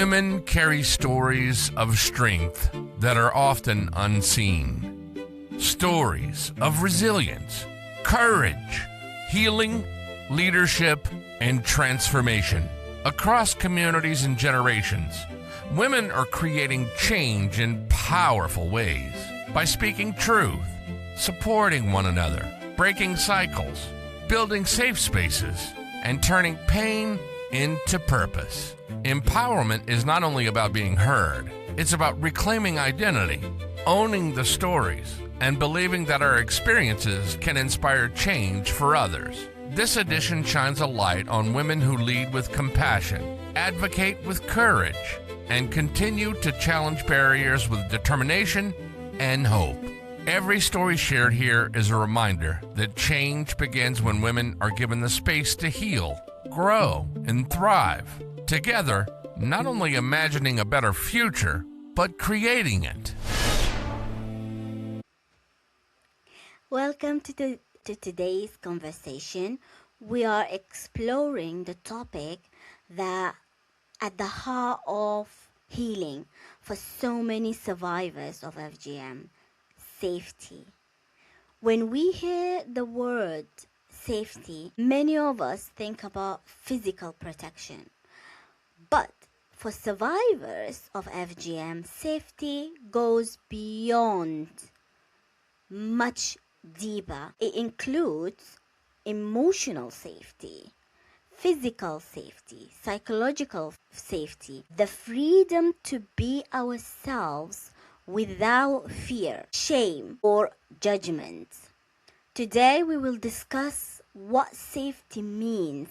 Women carry stories of strength that are often unseen. Stories of resilience, courage, healing, leadership, and transformation. Across communities and generations, women are creating change in powerful ways by speaking truth, supporting one another, breaking cycles, building safe spaces, and turning pain into purpose. Empowerment is not only about being heard, it's about reclaiming identity, owning the stories, and believing that our experiences can inspire change for others. This edition shines a light on women who lead with compassion, advocate with courage, and continue to challenge barriers with determination and hope. Every story shared here is a reminder that change begins when women are given the space to heal, grow, and thrive. Together, not only imagining a better future, but creating it. Welcome to today's conversation. We are exploring the topic that at the heart of healing for so many survivors of FGM, safety. When we hear the word safety, many of us think about physical protection. But for survivors of FGM, safety goes beyond, much deeper. It includes emotional safety, physical safety, psychological safety, the freedom to be ourselves without fear, shame, or judgment. Today we will discuss what safety means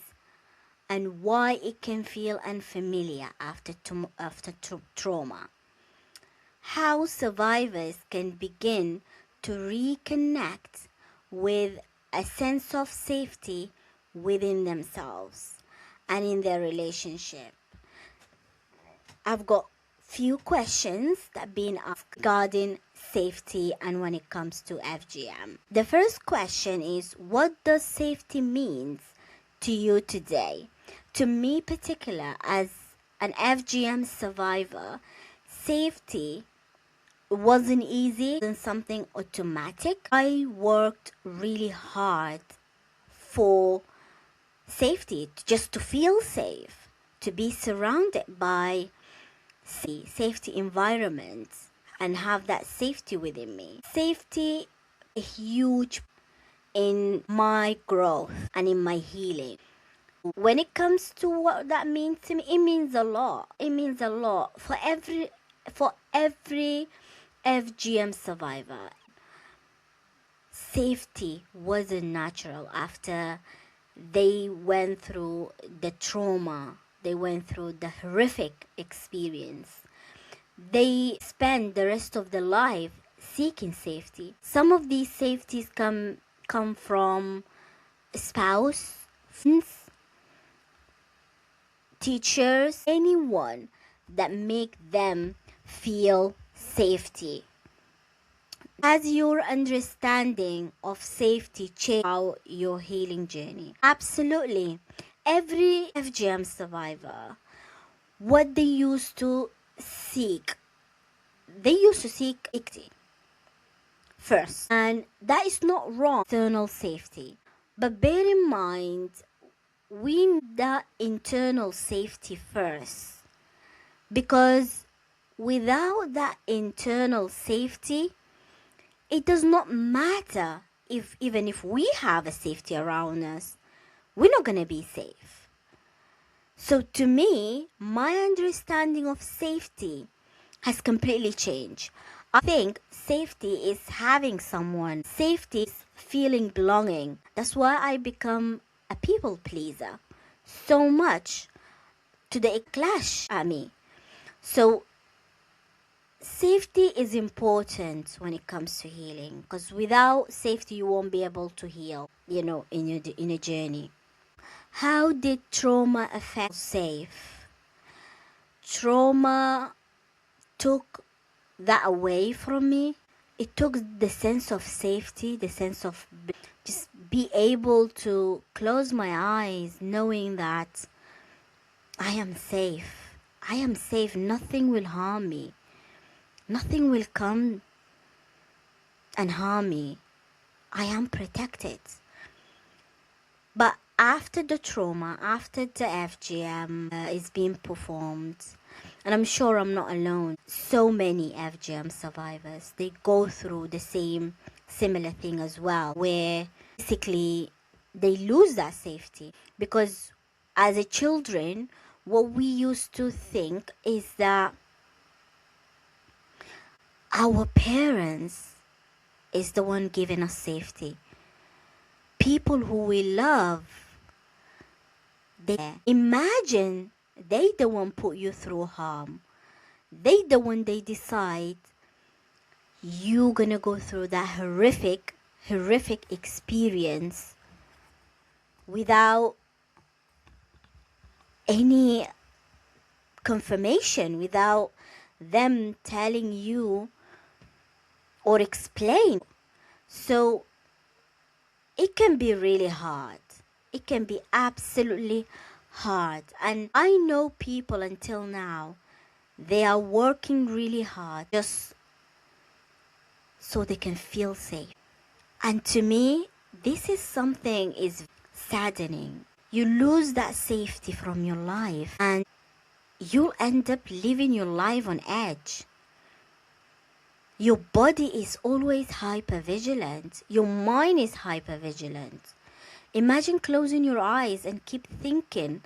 and why it can feel unfamiliar after trauma. How survivors can begin to reconnect with a sense of safety within themselves and in their relationship. I've got few questions that have been asked regarding safety and when it comes to FGM. The first question is, what does safety mean to you today? To me particular, as an FGM survivor, safety wasn't easy, it wasn't something automatic. I worked really hard for safety, just to feel safe, to be surrounded by safety environments and have that safety within me. Safety is huge in my growth and in my healing. When it comes to what that means to me, it means a lot. It means a lot for every FGM survivor. Safety wasn't natural after they went through the trauma, they went through the horrific experience. They spend the rest of their life seeking safety. Some of these safeties come from spouse, friends, teachers, anyone that make them feel safety. Has your understanding of safety changed your healing journey? Absolutely. Every FGM survivor, what they used to seek safety first. And that is not wrong, external safety. But bear in mind, we need that internal safety first. Because without that internal safety, it does not matter even if we have a safety around us, we're not going to be safe. So to me, my understanding of safety has completely changed. I think safety is having someone. Safety is feeling belonging. That's why I become a people pleaser so much to the clash at me. So safety is important when it comes to healing, because without safety you won't be able to heal, in a journey. How did trauma affect safe? Trauma took that away from me. It took the sense of safety, the sense of just be able to close my eyes knowing that I am safe. I am safe. Nothing will harm me. Nothing will come and harm me. I am protected. But after the trauma, after the FGM is being performed, and I'm sure I'm not alone, so many FGM survivors, they go through the same similar thing as well, where basically they lose that safety. Because as a children, what we used to think is that our parents is the one giving us safety. People who we love, they imagine they the one put you through harm. They the one they decide you gonna go through that horrific experience without any confirmation, without them telling you or explain. So it can be really hard. It can be absolutely hard. And I know people until now, they are working really hard just so they can feel safe. And to me, this is something is saddening. You lose that safety from your life and you'll end up living your life on edge. Your body is always hypervigilant. Your mind is hypervigilant. Imagine closing your eyes and keep thinking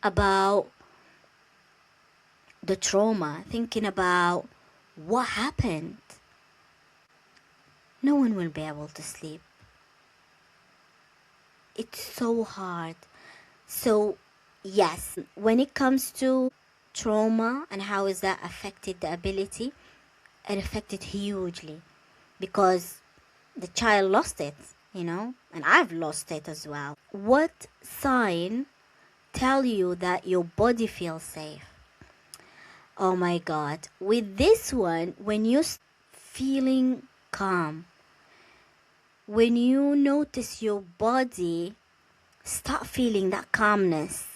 about the trauma, thinking about what happened. No one will be able to sleep. It's so hard. So yes, when it comes to trauma and how is that affected the ability, it affected hugely because the child lost it, and I've lost it as well. What sign tell you that your body feels safe? Oh my God. With this one, when you're feeling calm, when you notice your body start feeling that calmness,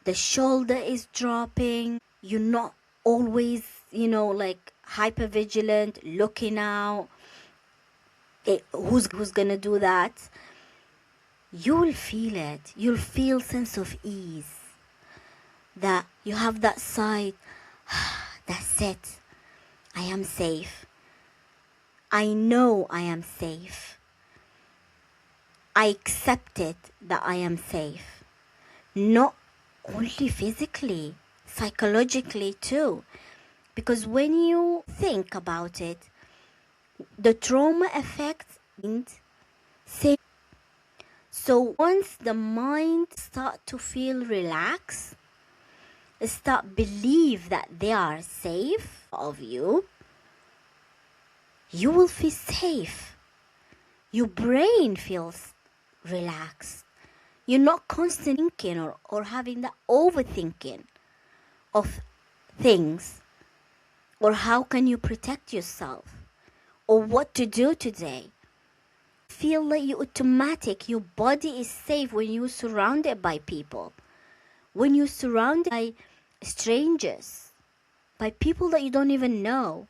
the shoulder is dropping, you're not always, like hypervigilant, looking out, who's gonna do that? You'll feel it. You'll feel sense of ease. That you have that side, that's it. I am safe. I know I am safe. I accepted that I am safe. Not only physically, psychologically too. Because when you think about it, the trauma affects safe. So once the mind start to feel relaxed, start believe that they are safe of you, you will feel safe. Your brain feels relaxed. You're not constantly thinking or having that overthinking of things, or how can you protect yourself, or what to do today. Feel like your body is safe when you're surrounded by people, when you're surrounded by strangers, by people that you don't even know.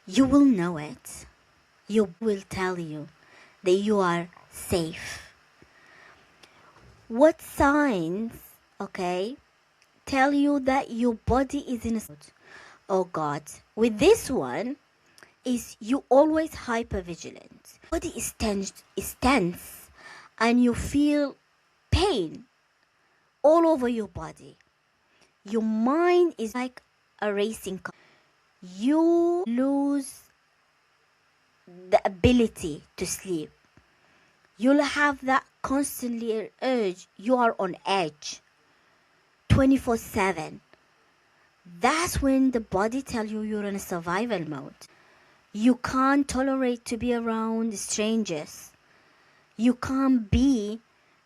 You will know it. You will tell you that you are safe. What signs, tell you that your body is in a... Oh God, with this one, is you always hypervigilant. Body is tense, and you feel pain all over your body. Your mind is like a racing car. You lose the ability to sleep. You'll have that constantly urge. You are on edge 24/7. That's when the body tells you you're in a survival mode. You can't tolerate to be around strangers. You can't be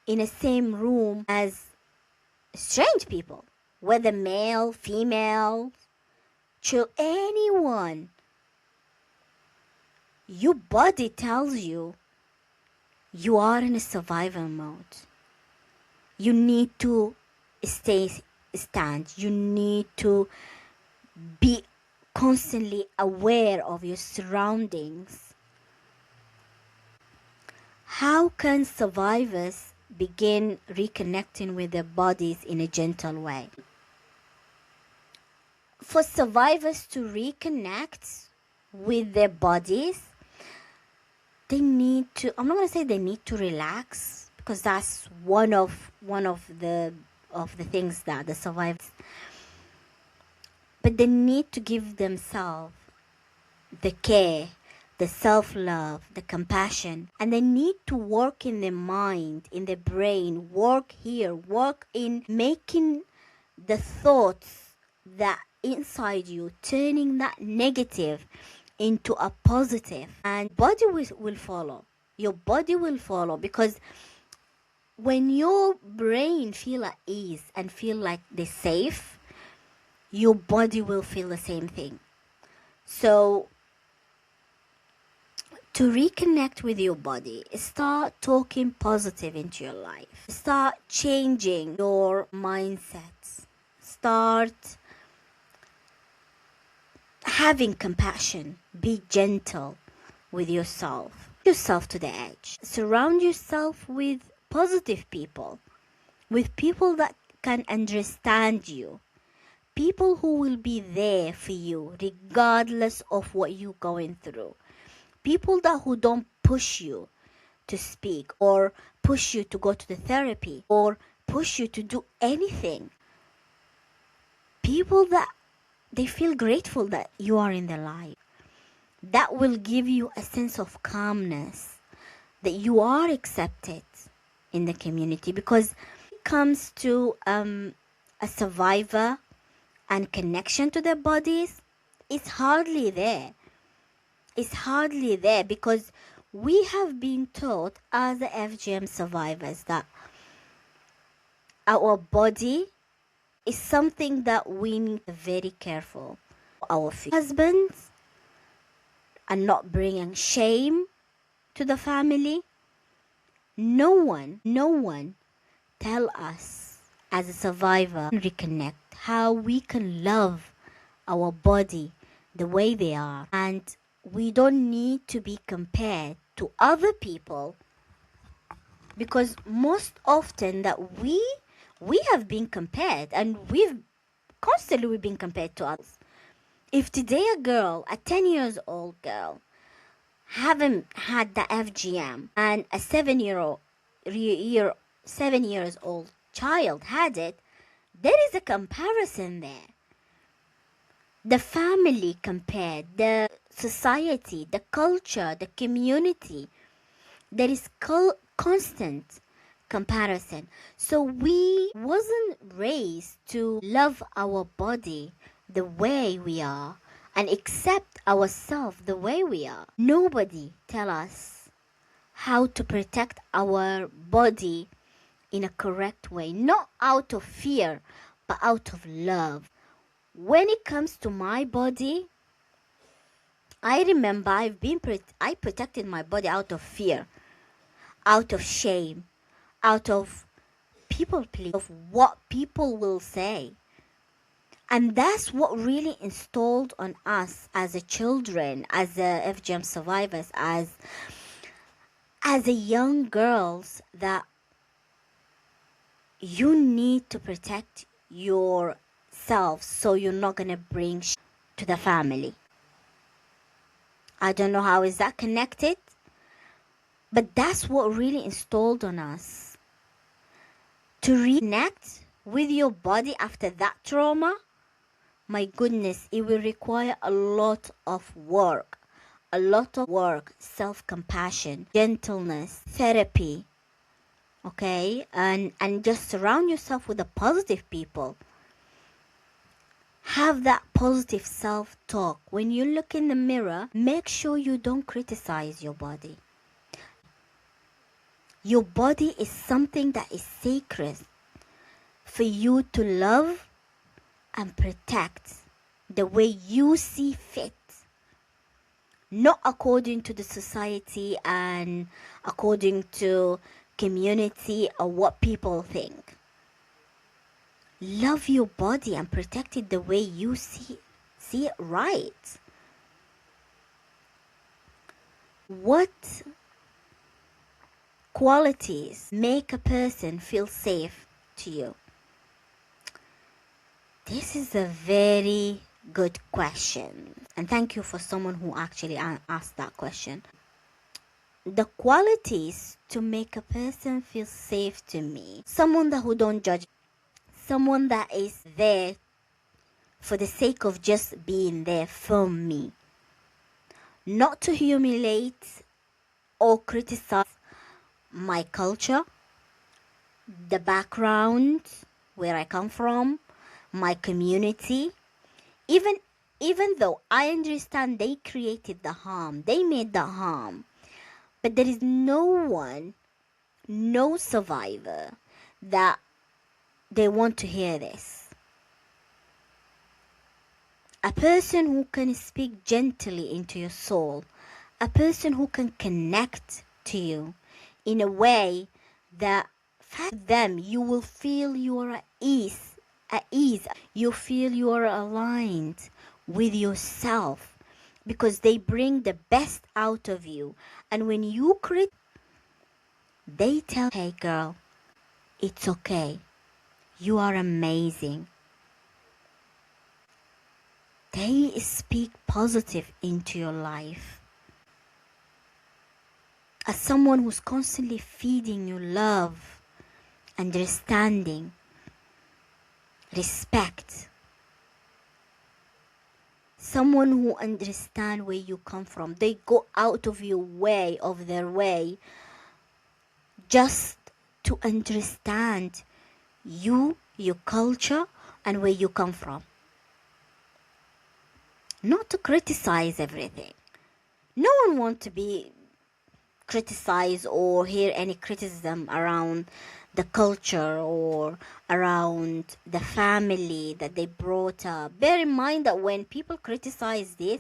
in the same room as strange people, whether male, female, anyone. Your body tells you you are in a survival mode. You need to stay stand. You need to be constantly aware of your surroundings. How can survivors begin reconnecting with their bodies in a gentle way? For survivors to reconnect with their bodies, they need to, I'm not going to say they need to relax, because that's one of the things that the survivors, but they need to give themselves the care, the self-love, the compassion, and they need to work in their mind, in their brain, work here, work in making the thoughts that inside you, turning that negative into a positive, and body will follow. Your body will follow, because when your brain feel at ease and feel like they're safe, your body will feel the same thing. So to reconnect with your body, start talking positive into your life. Start changing your mindsets. Start having compassion. Be gentle with yourself. Yourself to the edge. Surround yourself with positive people, with people that can understand you, people who will be there for you regardless of what you're going through, people who don't push you to speak or push you to go to the therapy or push you to do anything. People that they feel grateful that you are in their life. That will give you a sense of calmness, that you are accepted in the community. Because when it comes to a survivor and connection to their bodies, it's hardly there. It's hardly there, because we have been taught as the FGM survivors that our body is something that we need to be very careful. Our husbands are not bringing shame to the family. No one tell us as a survivor reconnect how we can love our body the way they are, and we don't need to be compared to other people, because most often that we have been compared, and we've been compared to others. If today a girl, a 10 years old girl, haven't had the FGM, and a 7 years old child had it, there is a comparison there. The family compared, the society, the culture, the community, there is constant comparison. So we wasn't raised to love our body the way we are and accept ourselves the way we are. Nobody tell us how to protect our body in a correct way, not out of fear, but out of love. When it comes to my body, I remember I protected my body out of fear, out of shame, out of people please, of what people will say. And that's what really installed on us as a children, as a FGM survivors, as a young girls, that you need to protect yourself so you're not gonna bring to the family. I don't know how is that connected, but that's what really installed on us. To reconnect with your body after that trauma, my goodness, it will require a lot of work, self-compassion, gentleness, therapy, okay? And just surround yourself with the positive people. Have that positive self-talk. When you look in the mirror, make sure you don't criticize your body. Your body is something that is sacred for you to love and protect the way you see fit, not according to the society and according to community or what people think. Love your body and protect it the way you see it right. What qualities make a person feel safe to you? This is a very good question. And thank you for someone who actually asked that question. The qualities to make a person feel safe to me: someone that who don't judge, someone that is there for the sake of just being there for me, not to humiliate or criticize my culture, the background where I come from, my community. Even though I understand they created the harm, they made the harm, but there is no one, no survivor that they want to hear this. A person who can speak gently into your soul, a person who can connect to you in a way that for them you will feel you are at ease. You feel you are aligned with yourself because they bring the best out of you. And when you they tell, hey girl, it's okay. You are amazing. They speak positive into your life. As someone who's constantly feeding you love, understanding, respect. Someone who understands where you come from. They go out of their way, just to understand you, your culture, and where you come from. Not to criticize everything. No one wants to be criticized or hear any criticism around the culture or around the family that they brought up. Bear in mind that when people criticize this,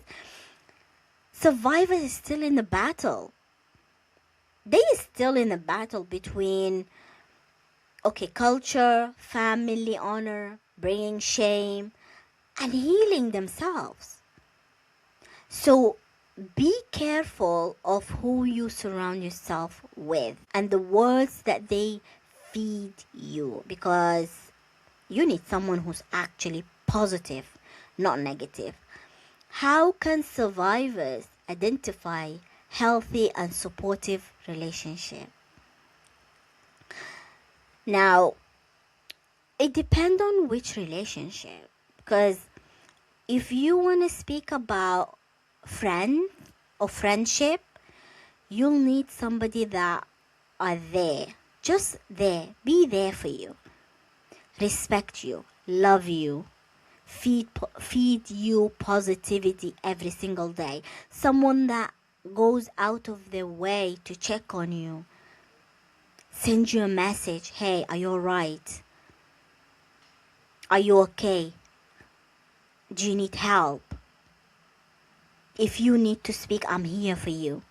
survivor is still in the battle. They are still in a battle between, culture, family, honor, bringing shame, and healing themselves. So be careful of who you surround yourself with and the words that they feed you, because you need someone who's actually positive, not negative. How can survivors identify healthy and supportive relationship? Now, it depends on which relationship, because if you want to speak about friend or friendship, you'll need somebody that are there, just there, be there for you, respect you, love you, feed you positivity every single day. Someone that goes out of their way to check on you, send you a message, hey, are you alright? Are you okay? Do you need help? If you need to speak, I'm here for you.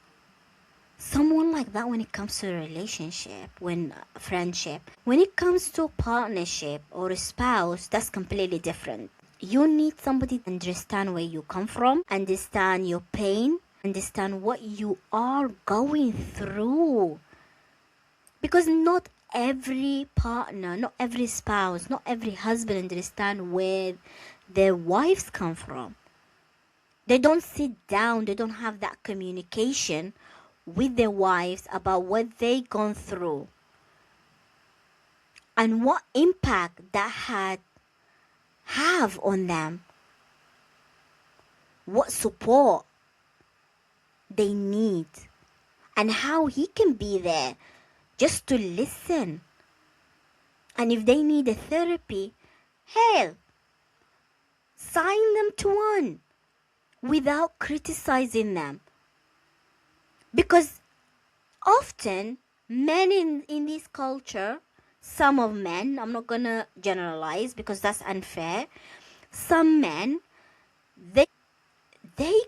Someone like that when it comes to a relationship, friendship. When it comes to a partnership or a spouse, that's completely different. You need somebody to understand where you come from, understand your pain, understand what you are going through. Because not every partner, not every spouse, not every husband understand where their wives come from. They don't sit down, they don't have that communication with their wives about what they gone through and what impact that have on them, what support they need, and how he can be there just to listen. And if they need a therapy, hell, sign them to one without criticizing them. Because often men in this culture, some of men, I'm not gonna generalize because that's unfair, some men, they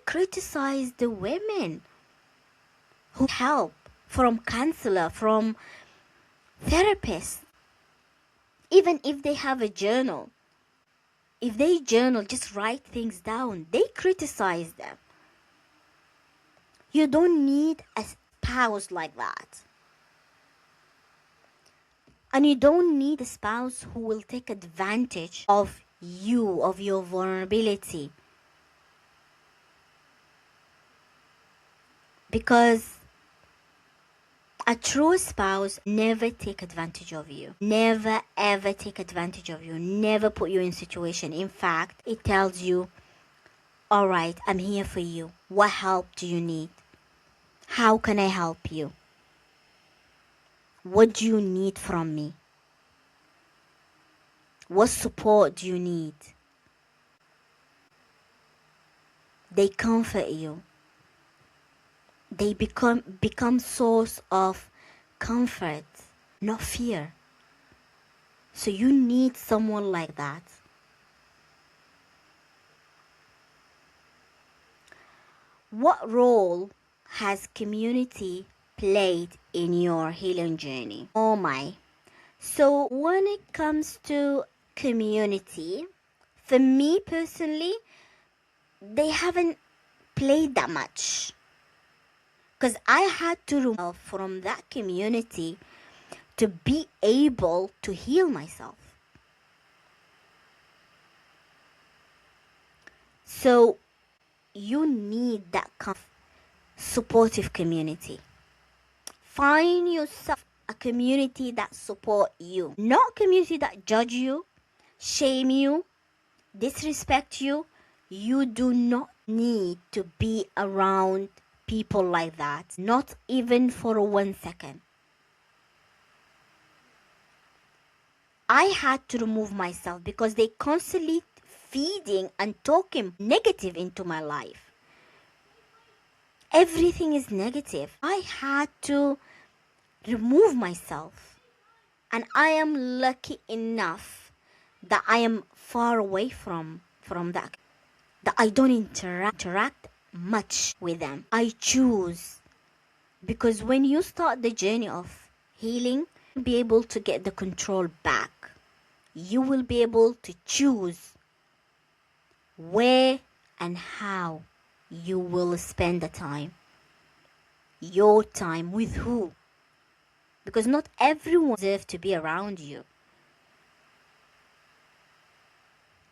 criticize the women who help from counselor, from therapists. Even if they have a journal, if they journal, just write things down, they criticize them. You don't need a spouse like that. And you don't need a spouse who will take advantage of you, of your vulnerability. Because a true spouse never take advantage of you. Never ever take advantage of you. Never put you in situation. In fact, it tells you, all right, I'm here for you. What help do you need? How can I help you? What do you need from me? What support do you need? They comfort you. They become source of comfort, not fear. So you need someone like that. What role has community played in your healing journey? Oh my. So when it comes to community, for me personally, they haven't played that much. Because I had to remove from that community to be able to heal myself. So you need that kind of supportive community. Find yourself a community that support you, not a community that judge you, shame you, disrespect you. You do not need to be around people like that, not even for 1 second. I had to remove myself because they constantly feeding and talking negative into my life. Everything is negative. I had to remove myself. And I am lucky enough that I am far away from that I don't interact much with them. I choose, because when you start the journey of healing, you'll be able to get the control back. You will be able to choose where and how you will spend the time. Your time with who? Because not everyone deserves to be around you.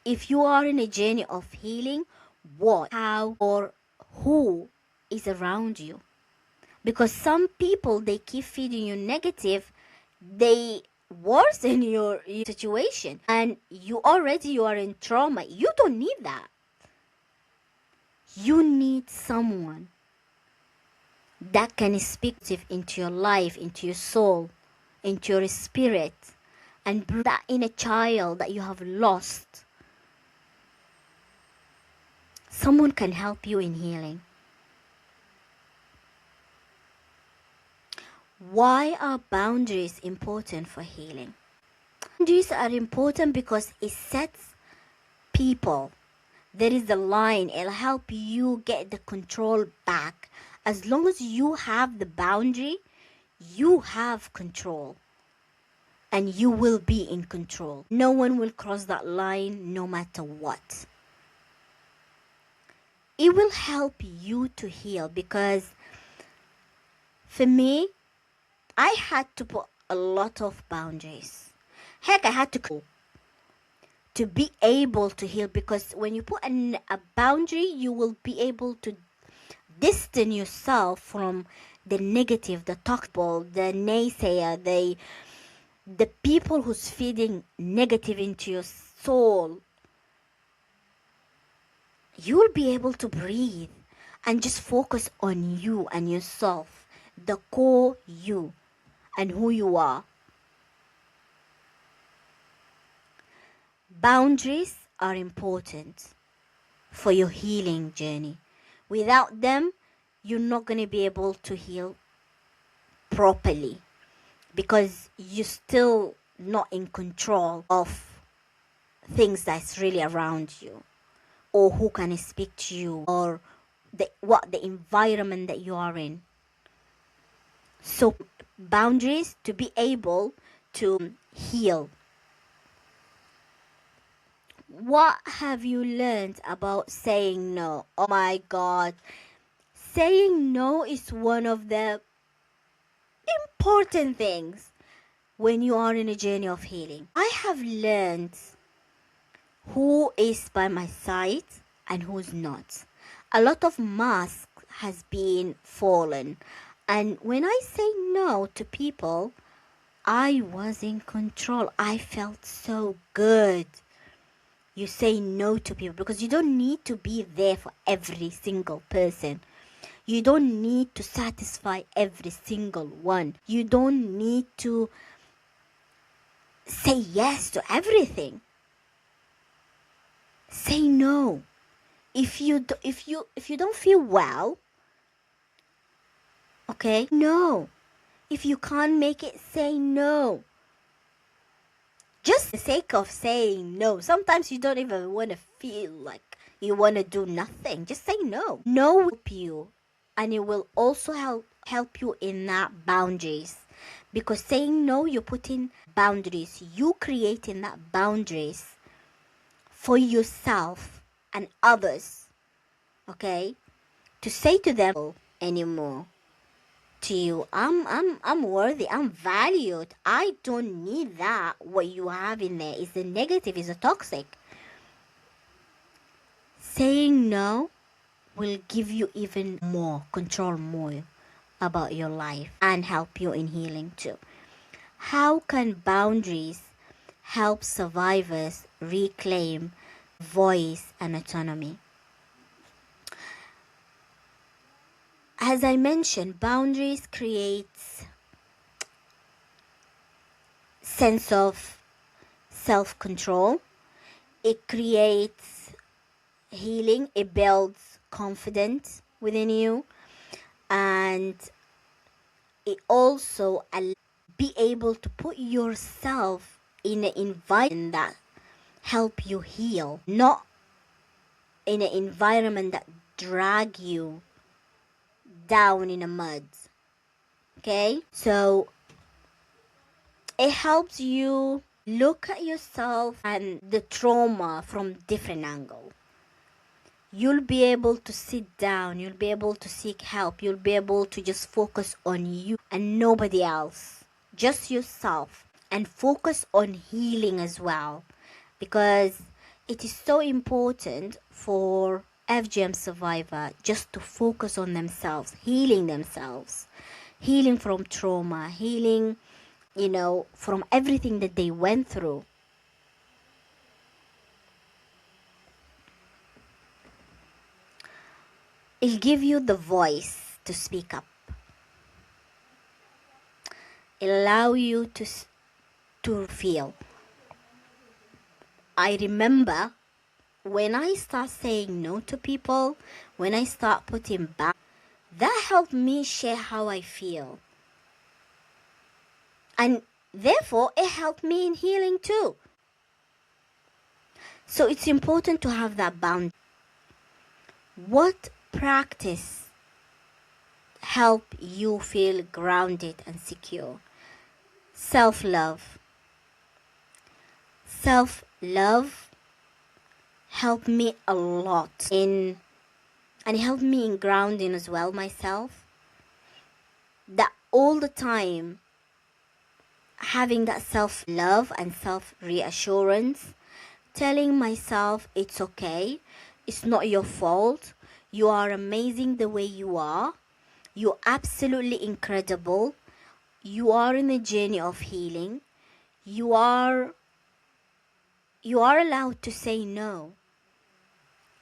If you are in a journey of healing, what, how, or who is around you? Because some people, they keep feeding you negative, they worsen your situation, and you are in trauma. You don't need that. You need someone that can speak into your life, into your soul, into your spirit, and bring that inner child that you have lost. Someone can help you in healing. Why are boundaries important for healing? Boundaries are important because it sets people. There is a line. It'll help you get the control back. As long as you have the boundary, you have control. And you will be in control. No one will cross that line no matter what. It will help you to heal, because for me, I had to put a lot of boundaries. Heck, I had to be able to heal, because when you put a boundary, you will be able to distance yourself from the negative, the toxic, the naysayer, the people who's feeding negative into your soul. You will be able to breathe and just focus on you and yourself, the core you and who you are. Boundaries are important for your healing journey. Without them, you're not going to be able to heal properly, because you're still not in control of things that's really around you, or who can speak to you, or the environment that you are in. So boundaries to be able to heal. What have you learned about saying no? Oh my God. Saying no is one of the important things when you are in a journey of healing. I have learned who is by my side and who's not. A lot of masks has been fallen. And when I say no to people, I was in control. I felt so good. You say no to people because you don't need to be there for every single person. You don't need to satisfy every single one. You don't need to say yes to everything. Say no. If you don't feel well, okay? No. If you can't make it, say no. Just for the sake of saying no. Sometimes you don't even want to feel like you want to do nothing. Just say no. No will help you, and it will also help you in that boundaries. Because saying no, you're putting boundaries. You creating that boundaries for yourself and others. Okay? To say to them anymore. To you, I'm worthy, I'm valued. I don't need that. What you have in there is a negative, is a toxic. Saying no will give you even more control, more about your life, and help you in healing too. How can boundaries help survivors reclaim voice and autonomy? As I mentioned, boundaries creates sense of self-control. It creates healing. It builds confidence within you, and it also allows be able to put yourself in an environment that help you heal, not in an environment that drag you down in the mud. Okay, so it helps you look at yourself and the trauma from different angle. You'll be able to sit down, you'll be able to seek help, you'll be able to just focus on you and nobody else, just yourself, and focus on healing as well, because it is so important for FGM survivor just to focus on themselves, healing from trauma, healing, from everything that they went through. It'll give you the voice to speak up. It'll allow you to feel. I remember when I start saying no to people, when I start putting back, that helped me share how I feel. And therefore, it helped me in healing too. So it's important to have that boundary. What practice help you feel grounded and secure? Self-love. Self-love helped me a lot and it helped me in grounding as well myself. That all the time, having that self-love and self-reassurance, telling myself it's okay, it's not your fault, you are amazing the way you are, you're absolutely incredible, you are in a journey of healing, you are allowed to say no.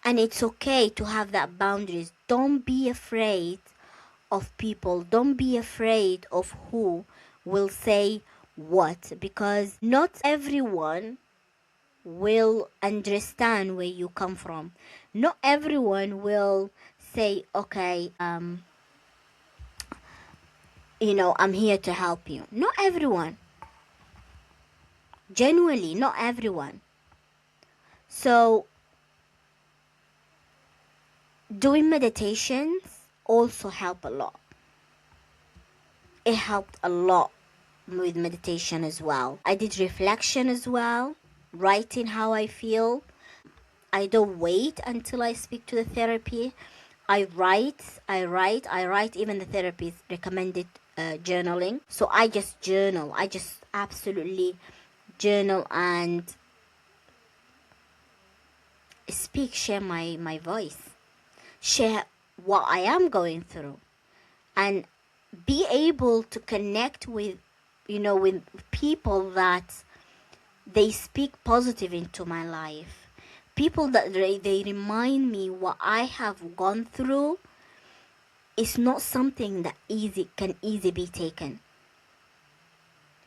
And it's okay to have that boundaries. Don't be afraid of people. Don't be afraid of who will say what, because not everyone will understand where you come from. Not everyone will say, okay, I'm here to help you. Not everyone. Genuinely, not everyone. So doing meditations also help a lot. It helped a lot with meditation as well. I did reflection as well, writing how I feel, I don't wait until I speak to the therapy. I write. Even the therapist recommended journaling. So I just journal. I just absolutely journal and share my voice, share what I am going through, and be able to connect with, with people that they speak positive into my life. People that they remind me what I have gone through is not something that can easily be taken.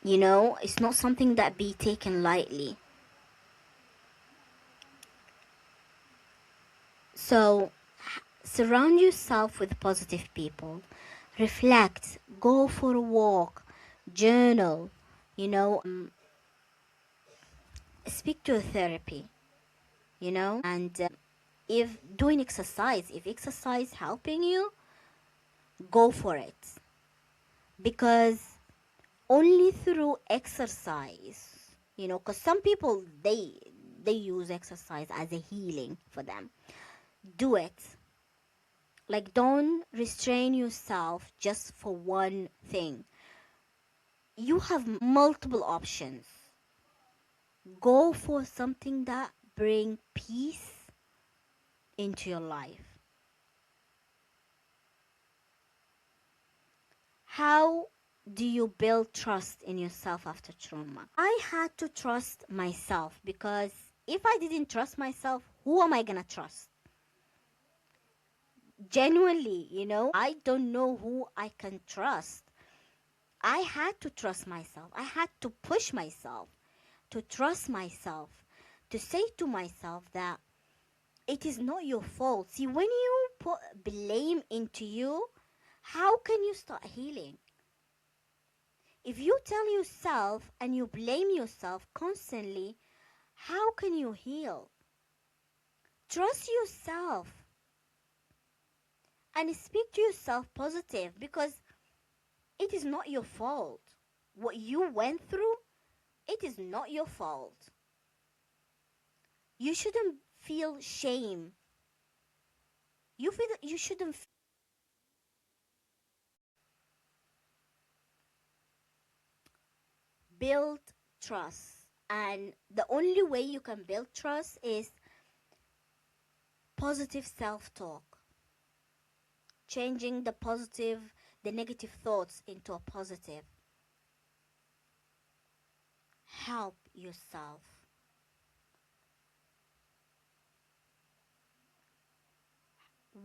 It's not something that be taken lightly. So surround yourself with positive people. Reflect, go for a walk, journal, speak to a therapy, and if doing exercise, if exercise helping you, go for it. Because only through exercise, because some people, they use exercise as a healing for them. Do it. Like, don't restrain yourself just for one thing. You have multiple options. Go for something that bring peace into your life. How do you build trust in yourself after trauma? I had to trust myself, because if I didn't trust myself, who am I gonna trust? Genuinely, I don't know who I can trust. I had to trust myself. I had to push myself to trust myself, to say to myself that it is not your fault. See, when you put blame into you, how can you start healing? If you tell yourself and you blame yourself constantly, how can you heal? Trust yourself and speak to yourself positive, because it is not your fault. What you went through, it is not your fault. You shouldn't feel shame. You shouldn't build trust. And the only way you can build trust is positive self-talk. Changing the negative thoughts into a positive. Help yourself.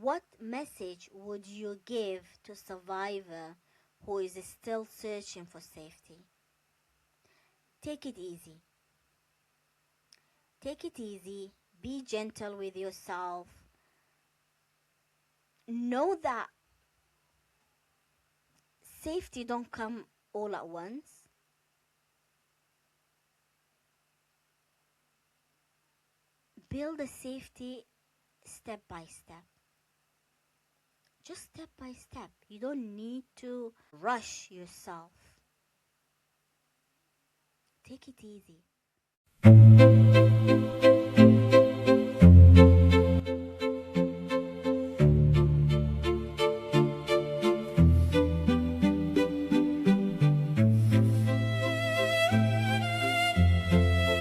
What message would you give to a survivor who is still searching for safety? Take it easy. Take it easy. Be gentle with yourself. Know that safety don't come all at once. Build a safety step by step. Just step by step. You don't need to rush yourself. Take it easy.